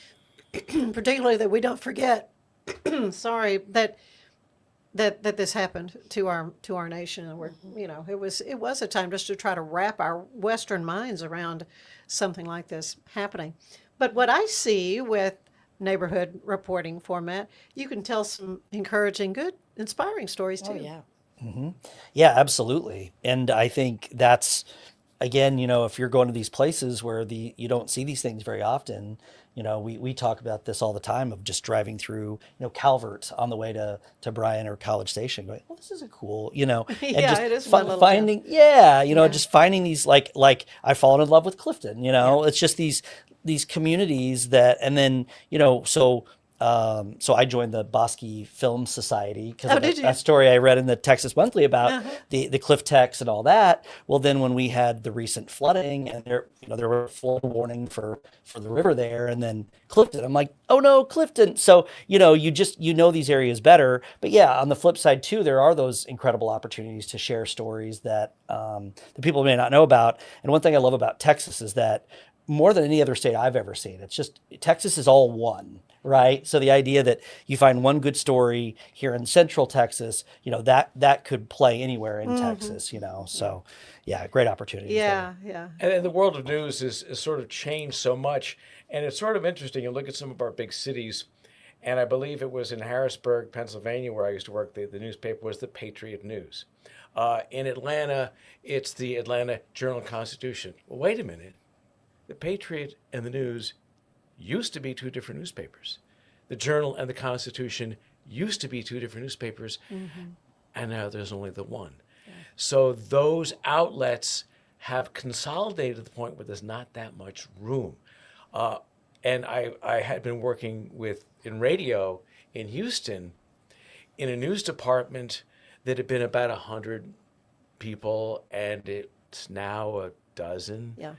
particularly that we don't forget, sorry, that this happened to our nation. And we're, it was a time just to try to wrap our Western minds around something like this happening. But what I see with neighborhood reporting format, you can tell some encouraging, good, inspiring stories too. Oh yeah. Yeah, absolutely. And I think that's, again, if you're going to these places where you don't see these things very often, we talk about this all the time of just driving through, Calvert on the way to Bryan or College Station going, oh, this is a cool, and Yeah, just it is one little finding, just finding these, like I've fallen in love with Clifton, it's just these communities that, and then, so I joined the Bosque Film Society because Oh, of did you? a story I read in the Texas Monthly about the cliff techs and all that. Well, then when we had the recent flooding and there were flood warning for the river there, and then Clifton, I'm like, oh no, Clifton. So you just these areas better. But yeah, on the flip side too, there are those incredible opportunities to share stories that the people may not know about. And one thing I love about Texas is that more than any other state I've ever seen, it's just Texas is all one. Right. So the idea that you find one good story here in Central Texas, that could play anywhere in Texas, So yeah, great opportunity. Yeah. And the world of news is sort of changed so much. And it's sort of interesting. You look at some of our big cities, and I believe it was in Harrisburg, Pennsylvania, where I used to work, the newspaper was the Patriot News. In Atlanta, it's the Atlanta Journal-Constitution. Well, wait a minute. The Patriot and the News used to be two different newspapers. The Journal and the Constitution used to be two different newspapers, and now there's only the one. Yeah. So those outlets have consolidated to the point where there's not that much room. And I had been working in radio in Houston in a news department that had been about 100 people, and it's now a dozen. Yeah.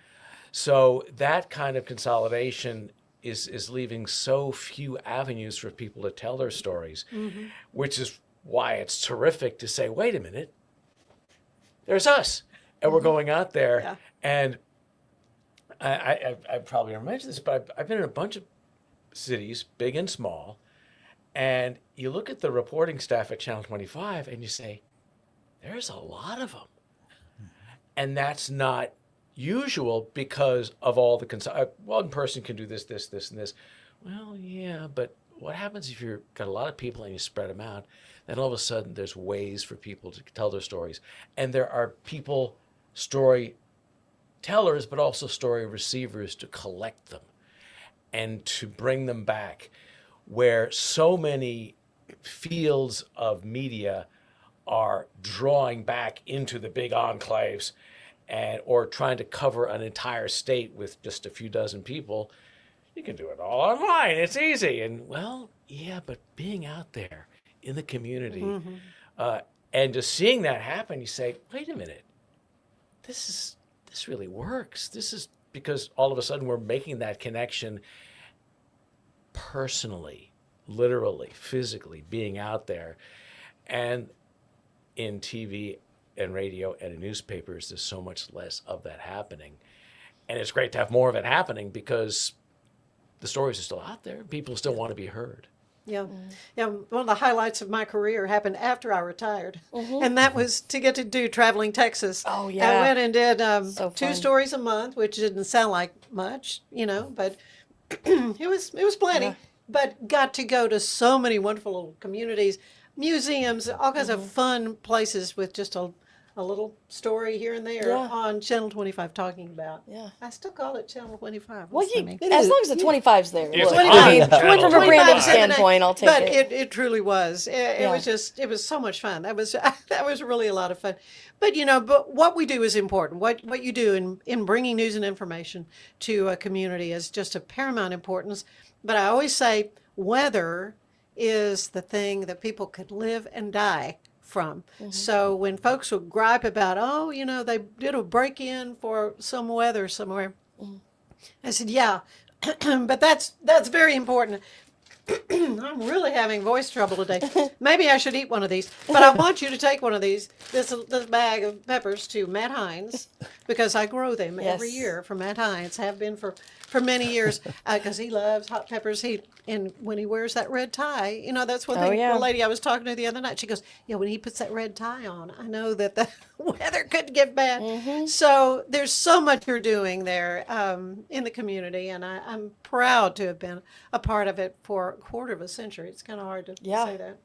So that kind of consolidation is leaving so few avenues for people to tell their stories, which is why it's terrific to say, wait a minute, there's us. And we're going out there. Yeah. And I probably never mentioned this, but I've been in a bunch of cities, big and small, and you look at the reporting staff at Channel 25 and you say, there's a lot of them. And that's not usual because of all the one person can do this, and this. Well, yeah, but what happens if you've got a lot of people and you spread them out? Then all of a sudden there's ways for people to tell their stories. And there are story tellers, but also story receivers to collect them and to bring them back, where so many fields of media are drawing back into the big enclaves or trying to cover an entire state with just a few dozen people. You can do it all online. It's easy. And well, yeah, but being out there in the community and just seeing that happen, you say, wait a minute, this really works. This is because all of a sudden we're making that connection personally, literally, physically, being out there. And in TV and radio and in newspapers, there's so much less of that happening. And it's great to have more of it happening because the stories are still out there. People still want to be heard. Yeah. Yeah. One of the highlights of my career happened after I retired. And that was to get to do Traveling Texas. Oh, yeah. I went and did So 2 fun. stories a month, which didn't sound like much, but it was plenty. Yeah. But got to go to so many wonderful little communities, museums, all kinds of fun places with just a little story here and there Yeah. on Channel 25 talking about. Yeah. I still call it Channel 25. Well, What's that mean? as long as the 25's there. It's Look, on I mean, Channel from a 25. branding 25's in the name. standpoint, I'll take But it. it truly was. It Yeah. was so much fun. That was really a lot of fun. But but what we do is important. What you do in bringing news and information to a community is just of paramount importance. But I always say weather is the thing that people could live and die from. So when folks will gripe about, they did a break-in for some weather somewhere, I said, yeah, but that's very important. I'm really having voice trouble today. Maybe I should eat one of these. But I want you to take one of these, this bag of peppers to Matt Hines, because I grow them every Yes. year for Matt Hines, have been for many years, because he loves hot peppers. And when he wears that red tie, that's one Oh, thing. yeah. The lady I was talking to the other night, she goes, yeah, when he puts that red tie on, I know that the weather could get bad. Mm-hmm. So there's so much you're doing there in the community, and I'm proud to have been a part of it for a quarter of a century. It's kind of hard to Yeah. say that,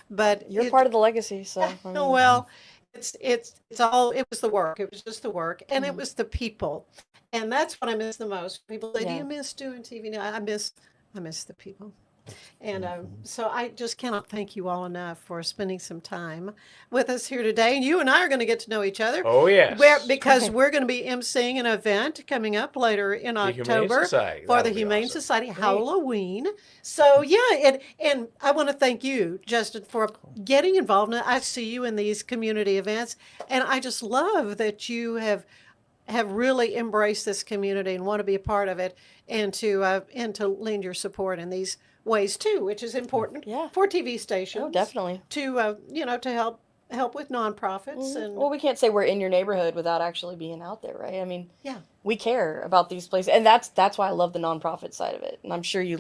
but You're part of the legacy, so. I mean, well, it's all. It was the work. It was just the work, and it was the people, and that's what I miss the most. People say, "Do Yeah. you miss doing TV?" No, I miss the people. And so I just cannot thank you all enough for spending some time with us here today. And you and I are going to get to know each other. Oh, yes. Because we're going to be emceeing an event coming up later in The Humane October Society. for the That'll be Humane awesome. Society Halloween. So yeah, and I want to thank you, Justin, for getting involved. I see you in these community events, and I just love that you have really embraced this community and want to be a part of it, and to lend your support in these ways too, which is important Yeah. for TV stations. Oh, definitely. To to help with nonprofits and Well, we can't say we're in your neighborhood without actually being out there, right? I mean, yeah. we care about these places, and that's why I love the nonprofit side of it. And I'm sure you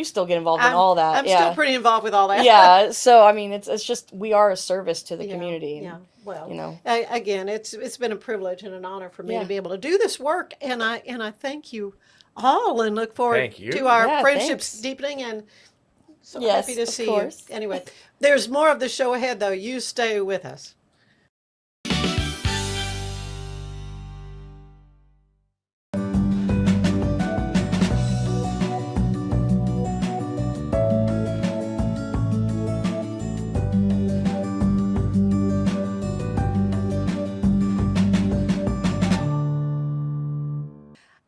still get involved in all that. I'm yeah. still pretty involved with all that. Yeah. So I mean, it's just we are a service to the Yeah, community. Yeah. Well, Again, it's been a privilege and an honor for me Yeah. to be able to do this work, and I thank you all, and look forward Thank you. to our Yeah, friendships thanks. deepening, and so Yes, happy to of see course. you. Anyway, there's more of the show ahead, though. You stay with us.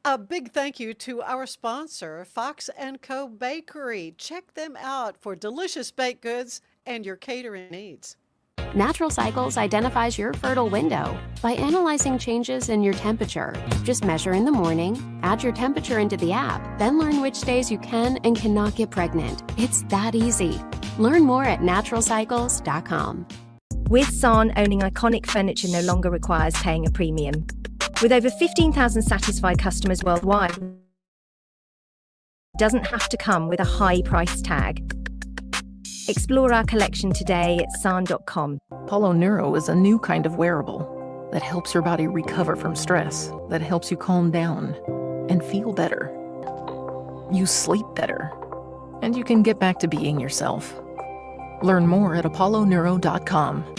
A big thank you to our sponsor, Fox & Co. Bakery. Check them out for delicious baked goods and your catering needs. Natural Cycles identifies your fertile window by analyzing changes in your temperature. Just measure in the morning, add your temperature into the app, then learn which days you can and cannot get pregnant. It's that easy. Learn more at naturalcycles.com. With San, owning iconic furniture no longer requires paying a premium. With over 15,000 satisfied customers worldwide, it doesn't have to come with a high price tag. Explore our collection today at san.com. Apollo Neuro is a new kind of wearable that helps your body recover from stress, that helps you calm down and feel better. You sleep better, and you can get back to being yourself. Learn more at apolloneuro.com.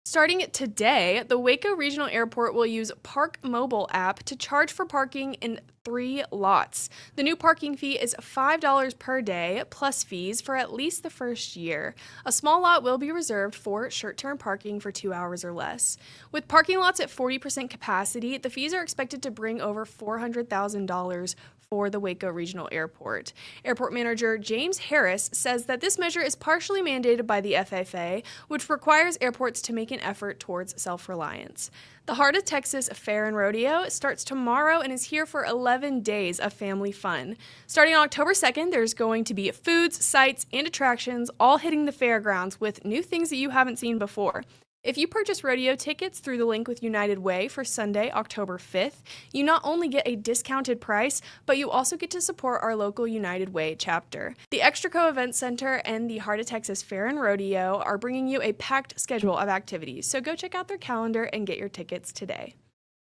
Starting today, the Waco Regional Airport will use Park Mobile app to charge for parking in 3 lots. The new parking fee is $5 per day plus fees for at least the first year. A small lot will be reserved for short-term parking for 2 hours or less. With parking lots at 40% capacity, the fees are expected to bring over $400,000 for the Waco Regional Airport. Airport Manager James Harris says that this measure is partially mandated by the FAA, which requires airports to make an effort towards self-reliance. The Heart of Texas Fair and Rodeo starts tomorrow and is here for 11 days of family fun. Starting on October 2nd, there's going to be foods, sights, and attractions all hitting the fairgrounds with new things that you haven't seen before. If you purchase rodeo tickets through the link with United Way for Sunday, October 5th, you not only get a discounted price, but you also get to support our local United Way chapter. The Extraco Event Center and the Heart of Texas Fair and Rodeo are bringing you a packed schedule of activities, so go check out their calendar and get your tickets today.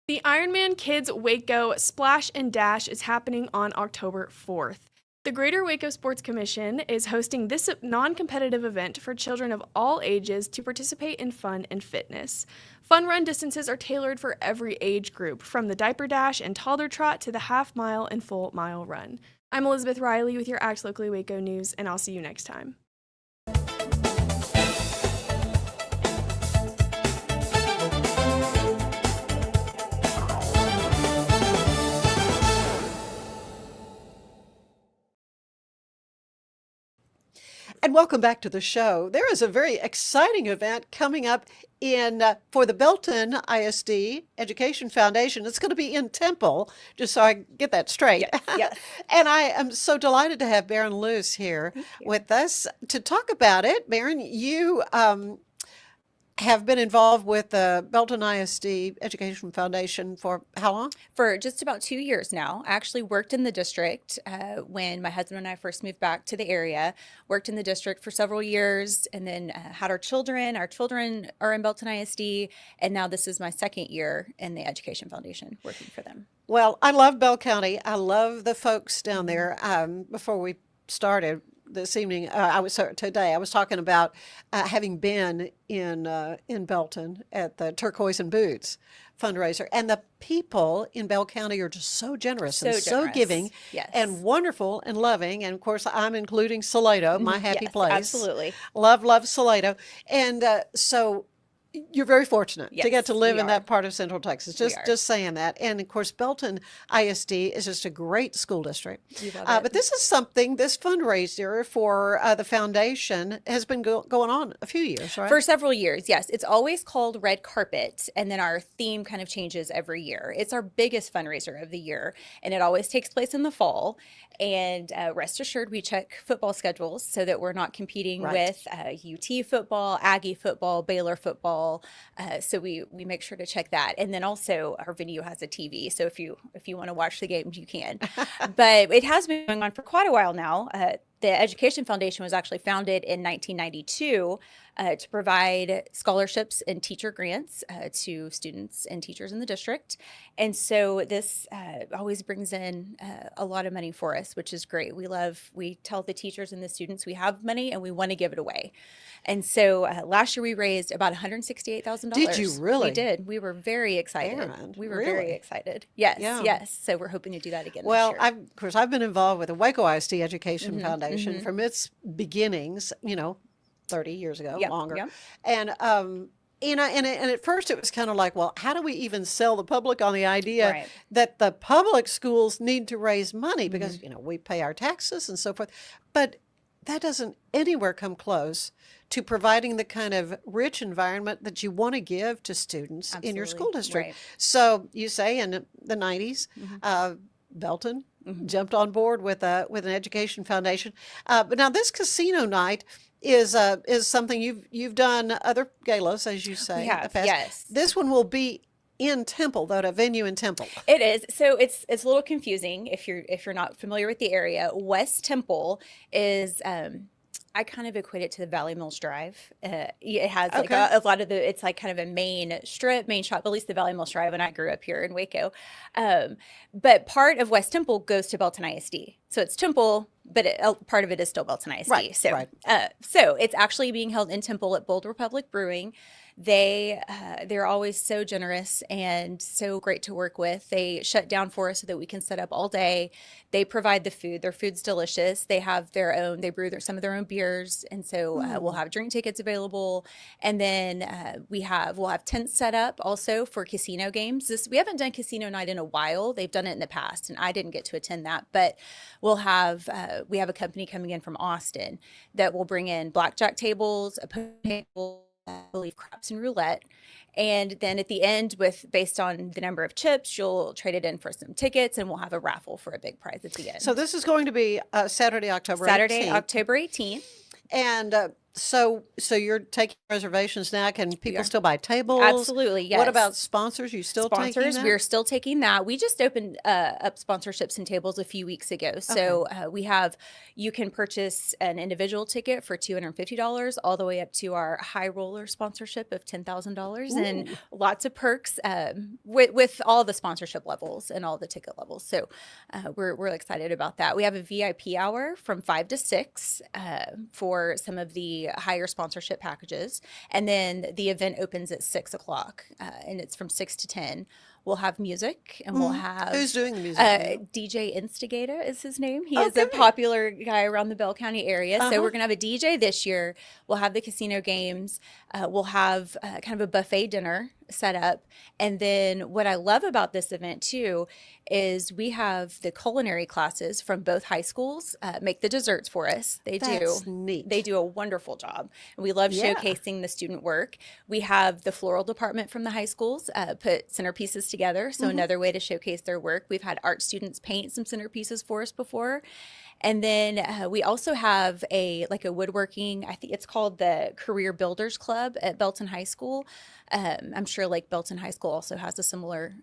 The Ironman Kids Waco Splash and Dash is happening on October 4th. The Greater Waco Sports Commission is hosting this non-competitive event for children of all ages to participate in fun and fitness. Fun run distances are tailored for every age group, from the diaper dash and toddler trot to the half mile and full mile run. I'm Elizabeth Riley with your Act Locally Waco News, and I'll see you next time. And welcome back to the show. There is a very exciting event coming up in for the Belton ISD Education Foundation. It's going to be in Temple, just so I get that straight. Yes. And I am so delighted to have Beran Luce here with us to talk about it. Beran, you have been involved with the Belton ISD Education Foundation for how long? For just about 2 years now. I actually worked in the district when my husband and I first moved back to the area, worked in the district for several years, and then had our children. Our children are in Belton ISD, and now this is my second year in the Education Foundation working for them. Well, I love Bell County. I love the folks down there. Before we started this evening, I was talking about having been in Belton at the Turquoise and Boots fundraiser, and the people in Bell County are just so generous and so giving, Yes. and wonderful and loving. And of course, I'm including Salado, my happy Yes, place. absolutely. Love Salado, and so. You're very fortunate to get Yes, to live we in are. that part of Central Texas. We are. Just saying that. And of course, Belton ISD is just a great school district. We love it. But this is something, this fundraiser for the foundation has been going on a few years, right? For several years, yes. It's always called Red Carpet, and then our theme kind of changes every year. It's our biggest fundraiser of the year, and it always takes place in the fall. And rest assured, we check football schedules so that we're not competing with UT football, Aggie football, Baylor football. So we make sure to check that. And then also our venue has a TV, so if you want to watch the games, you can. But it has been going on for quite a while now. The Education Foundation was actually founded in 1992 to provide scholarships and teacher grants to students and teachers in the district. And so this always brings in a lot of money for us, which is great. We tell the teachers and the students we have money and we want to give it away. And so last year we raised about $168,000. Did you really? We did. We were very excited. Beran, We were really? very excited. Yes, Yeah. yes. So we're hoping to do that again Well, this year. of course, I've been involved with the Waco ISD Education Foundation from its beginnings, 30 years ago, Yep, longer. yep. And, and at first it was kind of like, well, how do we even sell the public on the idea Right. that the public schools need to raise money because, we pay our taxes and so forth. But that doesn't anywhere come close to providing the kind of rich environment that you want to give to students in your Absolutely. school district. Right. So you say in the 90s, Belton jumped on board with an education foundation. But now this casino night is something you've done other galas, as you say. We in the have, past. yes. This one will be in Temple, though, at a venue in Temple. It is. So it's a little confusing if you're not familiar with the area. West Temple is I kind of equate it to the Valley Mills Drive. It has like Okay. a lot of it's like kind of a main shop, at least the Valley Mills Drive when I grew up here in Waco. But part of West Temple goes to Belton ISD. So it's Temple, but part of it is still Belton ISD. Right, So, right. So it's actually being held in Temple at Bold Republic Brewing. They're always so generous and so great to work with. They shut down for us so that we can set up all day. They provide the food. Their food's delicious. They have their own. They brew some of their own beers, and so we'll have drink tickets available. And then we'll have tents set up also for casino games. We haven't done casino night in a while. They've done it in the past, and I didn't get to attend that. But we have a company coming in from Austin that will bring in blackjack tables, a poker table, I believe craps and roulette. And then at the end, based on the number of chips, you'll trade it in for some tickets, and we'll have a raffle for a big prize at the end. So this is going to be Saturday, October 18th. October 18th. And so you're taking reservations now. Can people are. still buy tables? Absolutely, yes. What about sponsors? You still taking Sponsors, that? we're still taking that. We just opened up sponsorships and tables a few weeks ago. So you can purchase an individual ticket for $250 all the way up to our high roller sponsorship of $10,000 and lots of perks with all the sponsorship levels and all the ticket levels. So we're excited about that. We have a VIP hour from 5 to 6 for some of the higher sponsorship packages. And then the event opens at 6 o'clock and it's from 6 to 10. We'll have music, and we'll have Who's doing the music? DJ Instigator is his name. He Oh, is a good. popular guy around the Bell County area. Uh-huh. So we're going to have a DJ this year. We'll have the casino games. We'll have kind of a buffet dinner set up. And then what I love about this event too is we have the culinary classes from both high schools make the desserts for us. That's neat. They do a wonderful job. We love Yeah. showcasing the student work. We have the floral department from the high schools put centerpieces together. So another way to showcase their work. We've had art students paint some centerpieces for us before. And then we also have a woodworking, I think it's called the Career Builders Club at Belton High School. I'm sure like Belton High School also has a similar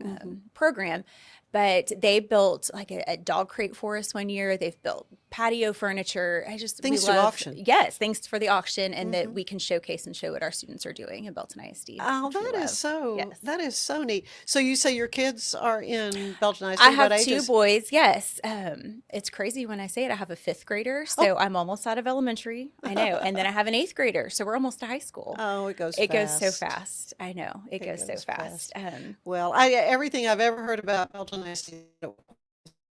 program. But they built like a dog crate for us one year. They've built patio furniture. Things to auction. Yes, things for the auction, and that we can showcase and show what our students are doing in Belton ISD. Oh, which we that love. is so. Yes. That is so neat. So you say your kids are in Belton ISD? I have What two ages? boys. Yes, it's crazy when I say it. I have a 5th grader, so I'm almost out of elementary. I know, and then I have an 8th grader, so we're almost to high school. Oh, it goes. It goes so fast. fast. I know it goes so goes fast. Well, everything I've ever heard about Belton ISD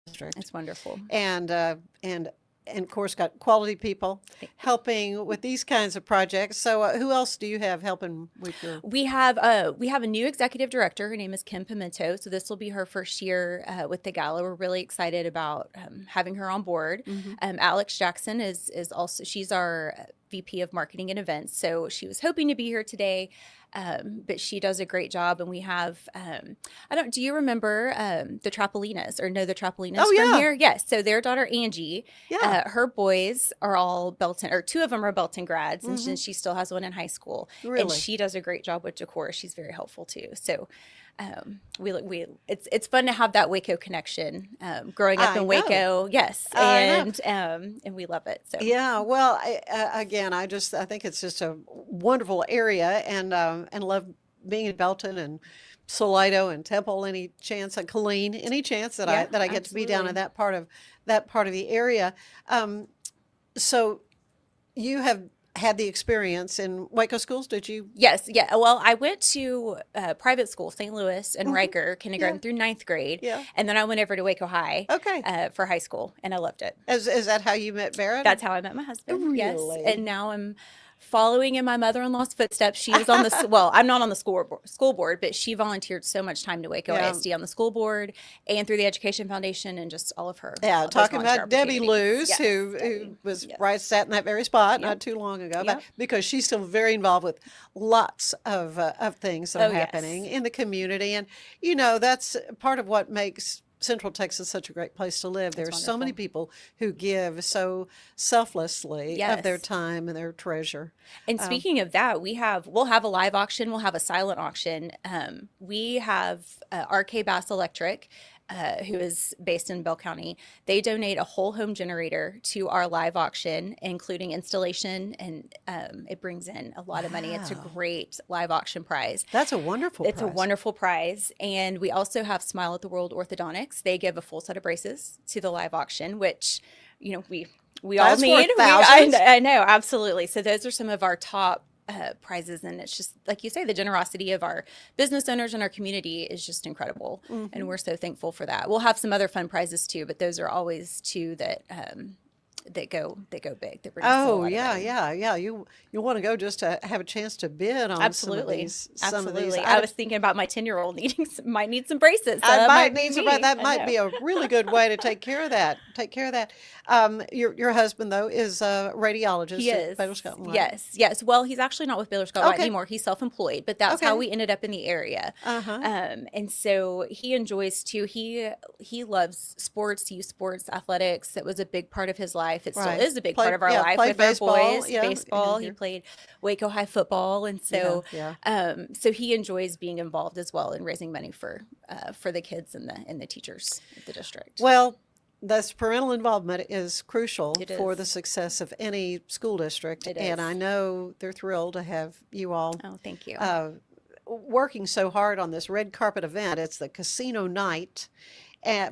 district, It's wonderful. and of course got quality people helping with these kinds of projects. So who else do you have helping with your? We have a new executive director. Her name is Kim Pimento. So this will be her first year with the gala. We're really excited about having her on board. Alex Jackson is also, she's our VP of Marketing and Events. So she was hoping to be here today, but she does a great job. And we have, do you remember the Trapolinas or know the Trapolinas Oh, from yeah. here? Yes. So their daughter, Angie, Yeah. her boys are all Belton, or 2 of them are Belton grads, and she still has one in high school. And Really? she does a great job with decor. She's very helpful too. So it's fun to have that Waco connection. Growing up I in know. Waco, yes, I know. and we love it. So Yeah, well, again, I think it's just a wonderful area, and love being in Belton and Salado and Temple. Any chance, and Killeen, any chance that Yeah, I get to be down in absolutely. that part of the area. So you have had the experience in Waco schools, did you? yes, yeah. Well, I went to private school, St. Louis and Riker, kindergarten through 9th grade, Yeah. and then I went over to Waco High Okay. for high school, and I loved it. Is that how you met Baird? That's how I met my husband. Yes, Really? and now I'm following in my mother-in-law's footsteps. She was on the well, I'm not on the school board, but she volunteered so much time to Waco Yeah. ISD on the school board and through the Education Foundation and just all of her. Yeah, all those talking volunteer about Debbie opportunities. Luce, Yes, who Debbie. was Yes. sat in that very spot not Yep. too long ago, Yep. but because she's still very involved with lots of things that Oh, are happening yes. in the community, and that's part of what makes Central Texas such a great place to live. There are so many wonderful. people who give so selflessly of their Yes. time and their treasure. And speaking of that, we'll have a live auction. We'll have a silent auction. We have RK Bass Electric, who is based in Bell County. They donate a whole home generator to our live auction, including installation, and it brings in a lot of money. It's a Wow. great live auction prize. That's a wonderful It's a prize. wonderful prize. And we also have Smile at the World Orthodontics. They give a full set of braces to the live auction, which, we all That's worth need. thousands. I know, absolutely. So those are some of our top prizes. And it's just, like you say, the generosity of our business owners and our community is just incredible. And we're so thankful for that. We'll have some other fun prizes too, but those are always 2 that go big. That bring us a Oh lot of yeah, money. yeah. You want to go just to have a chance to bid on Absolutely. some of these. Absolutely. I was thinking about my 10-year-old might need some braces. So I that might be need some. me. That I might know. be a really good way to take care of that. Your husband though is a radiologist. He at is. Baylor Scott and White. Yes. Well, he's actually not with Baylor Scott White Okay. anymore. He's self-employed, but that's how Okay. we ended up in the area. Uh-huh. And so he enjoys too. He loves sports, youth sports, athletics. It was a big part of his life. It Right. still is a big Played- part of our yeah, life played with baseball, our boys. yeah, Baseball. in He here. played Waco High football, and so Yeah. so he enjoys being involved as well in raising money for the kids and the teachers of the district. Well, this parental involvement is crucial It for is. the success of any school district, It and is. I know they're thrilled to have you all Oh, thank you. working so hard on this red carpet event. It's the Casino Night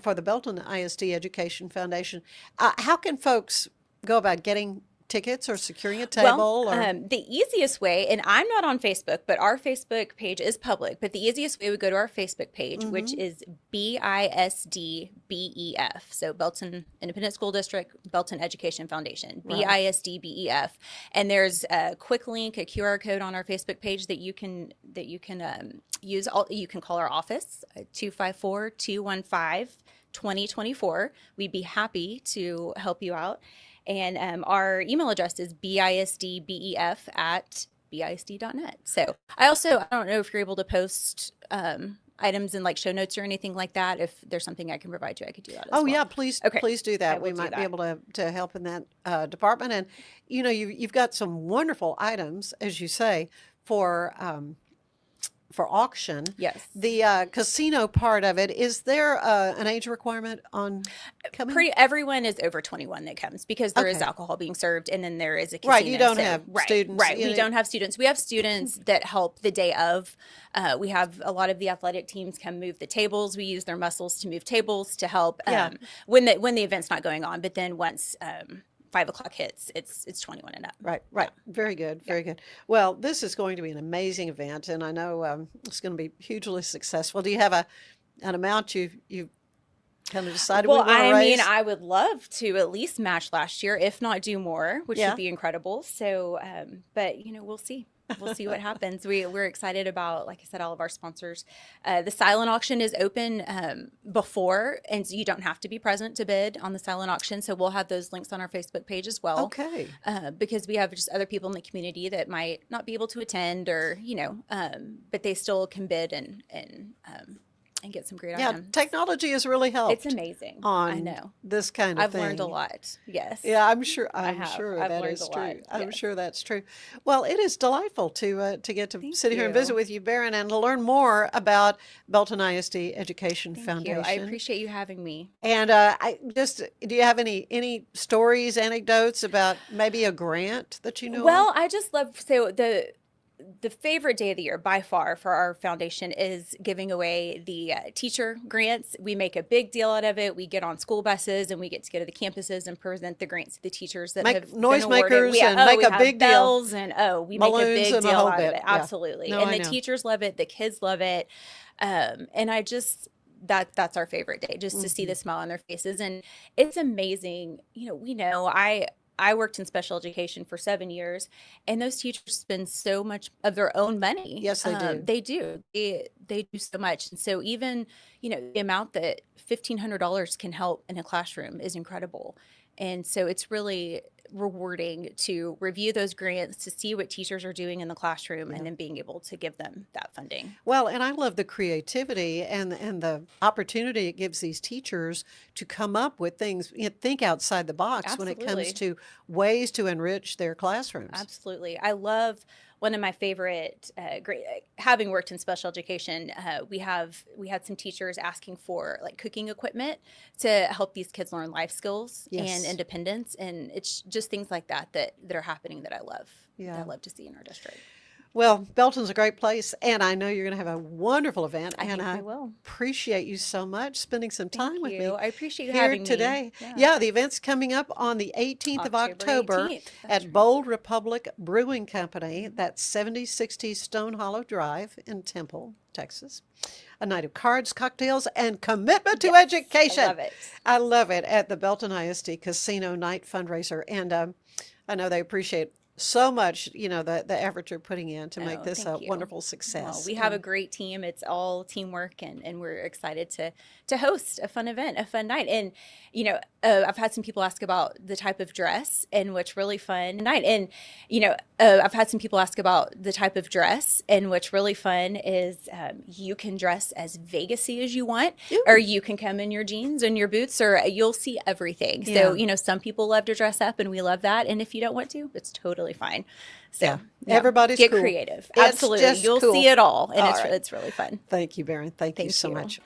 for the Belton ISD Education Foundation. How can folks go about getting tickets or securing a table? The easiest way, and I'm not on Facebook, but our Facebook page is public, but the easiest way would go to our Facebook page, which is BISD-BEF. So Belton Independent School District, Belton Education Foundation, BISD-BEF. And there's a quick link, a QR code on our Facebook page that you can use. You can call our office, 254-215-2024. We'd be happy to help you out. And our email address is bisdbef@bisd.net. So I don't know if you're able to post items in like show notes or anything like that. If there's something I can provide you, I could do that as well. Yeah, please do that. We might be able to help in that department. And, you've got some wonderful items, as you say, for auction. Yes. The casino part of it, is there an age requirement on coming? Everyone is over 21 that comes, because there is alcohol being served, and then there is a casino. Right, you don't have students. Right, we don't have students. We have students that help the day of. We have a lot of the athletic teams come move the tables. We use their muscles to move tables to help when the event's not going on. But then once 5 o'clock hits, it's 21 and up. Right. Yeah. Very good. Very good. Well, this is going to be an amazing event, and I know it's going to be hugely successful. Do you have an amount you kind of decided? Well, I would love to at least match last year, if not do more, which would be incredible. So, but we'll see. We'll see what happens. We're excited about, like I said, all of our sponsors. The silent auction is open before, and so you don't have to be present to bid on the silent auction. So we'll have those links on our Facebook page as well. Okay. Because we have just other people in the community that might not be able to attend, or but they still can bid and get some great items. Technology has really helped. It's amazing. I know this kind of thing. I've learned a lot. Yes. Yeah, I'm sure. I've That is true. lot. I'm sure that's true. Well, it is delightful to get to sit here and you. visit with you, Beran, and to learn more about Belton ISD Education Foundation. I appreciate you having me. And do you have any stories, anecdotes about maybe a grant that you know? Well, of? I just love the favorite day of the year by far for our foundation is giving away the teacher grants. We make a big deal out of it. We get on school buses and we get to go to the campuses and present the grants to the teachers that have noisemakers been and make a big bells deal. And we make a big deal out of it. Absolutely. No, and I the know. teachers love it. The kids love it. And I just, that's our favorite day, just to see the smile on their faces. And it's amazing. I worked in special education for 7 years, and those teachers spend so much of their own money. Yes, they do. They do. They do so much. And so even, the amount that $1,500 can help in a classroom is incredible. And so it's really rewarding to review those grants, to see what teachers are doing in the classroom, and then being able to give them that funding. Well, and I love the creativity and the opportunity it gives these teachers to come up with things, think outside the box when it comes to ways to enrich their classrooms. Absolutely. I love one of my favorite, having worked in special education, we had some teachers asking for like cooking equipment to help these kids learn life skills and independence. And it's just things like that are happening that I love. That I love to see in our district. Well, Belton's a great place, and I know you're going to have a wonderful event. I will. Appreciate you so much spending some time with me. I appreciate you here having today. me. Yeah, the event's coming up on the 18th of October 18th. at Bold Republic Brewing Company. That's 7060 Stone Hollow Drive in Temple, Texas. A night of cards, cocktails, and commitment to education. I love it. I love it at the Belton ISD Casino Night Fundraiser. And I know they appreciate so much, the effort you're putting in to make this a wonderful success. Well, we have a great team. It's all teamwork, and we're excited to host a fun event, a fun night. And, I've had some people ask about the type of dress and what's really fun night. And, I've had some people ask about the type of dress, and what's really fun is you can dress as Vegas-y as you want, or you can come in your jeans and your boots, or you'll see everything. So, some people love to dress up, and we love that. And if you don't want to, it's totally fine. So everybody's get cool. creative. It's Absolutely. just You'll cool. see it all, and All right. it's really fun. Thank you, Bairn. Thank you so much.